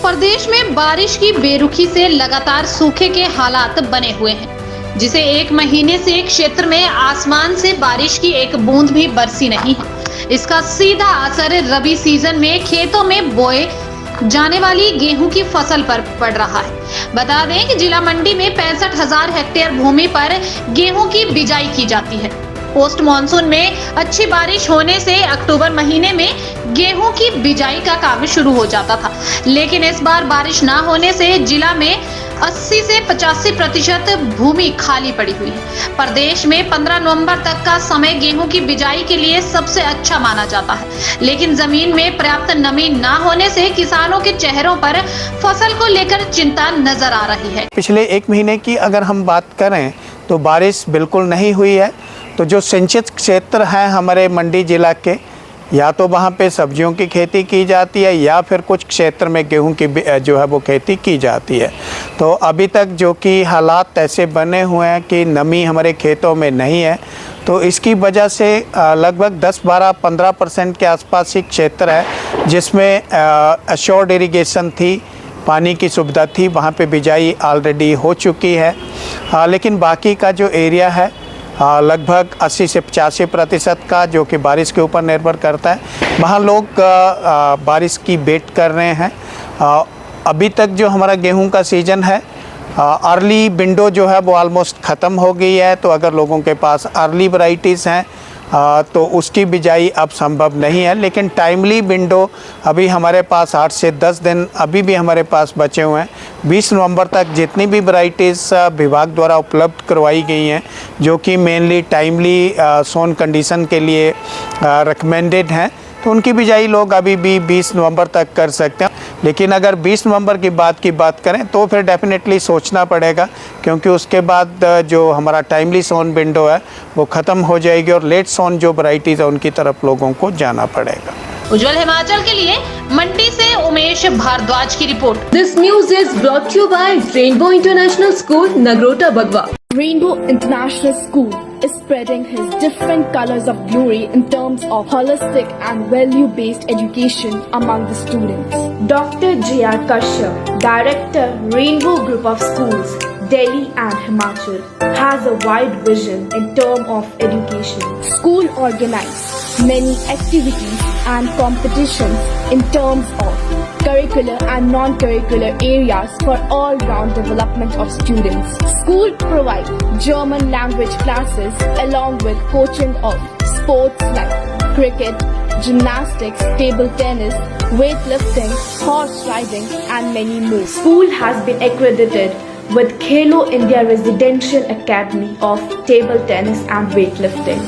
प्रदेश में बारिश की बेरुखी से लगातार सूखे के हालात बने हुए हैं, जिसे एक महीने से क्षेत्र में आसमान से बारिश की एक बूंद भी बरसी नहीं है। इसका सीधा असर रबी सीजन में खेतों में बोए जाने वाली गेहूं की फसल पर पड़ रहा है। बता दें कि जिला मंडी में 65,000 हेक्टेयर भूमि पर गेहूं की बिजाई की जाती है। पोस्ट मानसून में अच्छी बारिश होने से अक्टूबर महीने में गेहूं की बिजाई का काम शुरू हो जाता था, लेकिन इस बार बारिश न होने से जिला में 80 से 85% भूमि खाली पड़ी हुई है। प्रदेश में 15 नवंबर तक का समय गेहूं की बिजाई के लिए सबसे अच्छा माना जाता है, लेकिन जमीन में पर्याप्त नमी न होने से किसानों के चेहरों पर फसल को लेकर चिंता नजर आ रही है। पिछले एक महीने की अगर हम बात करें तो बारिश बिल्कुल नहीं हुई है। तो जो सिंचित क्षेत्र हैं हमारे मंडी जिला के, या तो वहाँ पे सब्जियों की खेती की जाती है या फिर कुछ क्षेत्र में गेहूं की जो है वो खेती की जाती है। तो अभी तक जो कि हालात ऐसे बने हुए हैं कि नमी हमारे खेतों में नहीं है, तो इसकी वजह से लगभग 10-12-15% के आसपास ही क्षेत्र है जिसमें अश्योर्ड इरिगेशन थी, पानी की सुविधा थी, वहाँ पे बिजाई ऑलरेडी हो चुकी है। लेकिन बाकी का जो एरिया है लगभग 80 से 85% का, जो कि बारिश के ऊपर निर्भर करता है, वहाँ लोग बारिश की वेट कर रहे हैं। अभी तक जो हमारा गेहूं का सीज़न है, अर्ली विंडो जो है वो ऑलमोस्ट ख़त्म हो गई है। तो अगर लोगों के पास अर्ली वैरायटीज़ हैं तो उसकी बिजाई अब संभव नहीं है, लेकिन टाइमली विंडो अभी हमारे पास 8 से 10 दिन अभी भी हमारे पास बचे हुए हैं। 20 नवंबर तक जितनी भी वैरायटीज़ विभाग द्वारा उपलब्ध करवाई गई हैं, जो कि मेनली टाइमली सोन कंडीशन के लिए रिकमेंडेड हैं, तो उनकी बिजाई लोग अभी भी 20 नवंबर तक कर सकते हैं। लेकिन अगर 20 नवंबर की बात करें तो फिर डेफिनेटली सोचना पड़ेगा, क्योंकि उसके बाद जो हमारा टाइमली सोन विंडो है वो ख़त्म हो जाएगी और लेट सोन जो वैरायटीज़ है उनकी तरफ लोगों को जाना पड़ेगा। उज्जवल हिमाचल के लिए मंडी से उमेश भारद्वाज की report. This news is brought you by Rainbow International School, Nagrota, Bagwa. Rainbow International School is spreading his different colors of glory in terms of holistic and value-based education among the students. Dr. J.R. Kashyap, Director, Rainbow Group of Schools, Delhi and Himachal, has a wide vision in terms of education. School organizes many activities and competitions in terms of curricular and non-curricular areas for all-round development of students. School provides German language classes along with coaching of sports like cricket, gymnastics, table tennis, weightlifting, horse riding and many more. School has been accredited with Khelo India Residential Academy of Table Tennis and Weightlifting.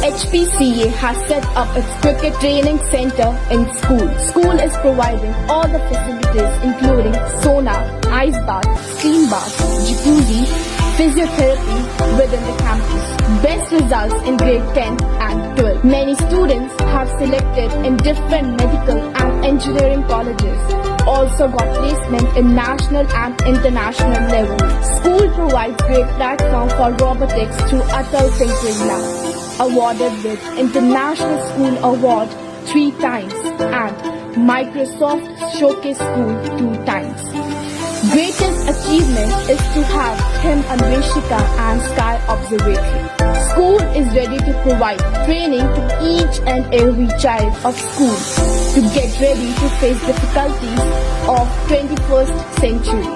HPCA has set up its cricket training center in school. School is providing all the facilities including sauna, ice bath, steam bath, jacuzzi, physiotherapy within the campus. Best results in grade 10 and 12. Many students have selected in different medical and engineering colleges. Also got placement in national and international level. School provides great platform for robotics through Atal Tinkering Lab. Awarded with International School Award 3 times and Microsoft Showcase School 2 times. Greatest achievement is to have him Anveshika and Sky Observatory. School is ready to provide training to each and every child of school to get ready to face difficulties of 21st century.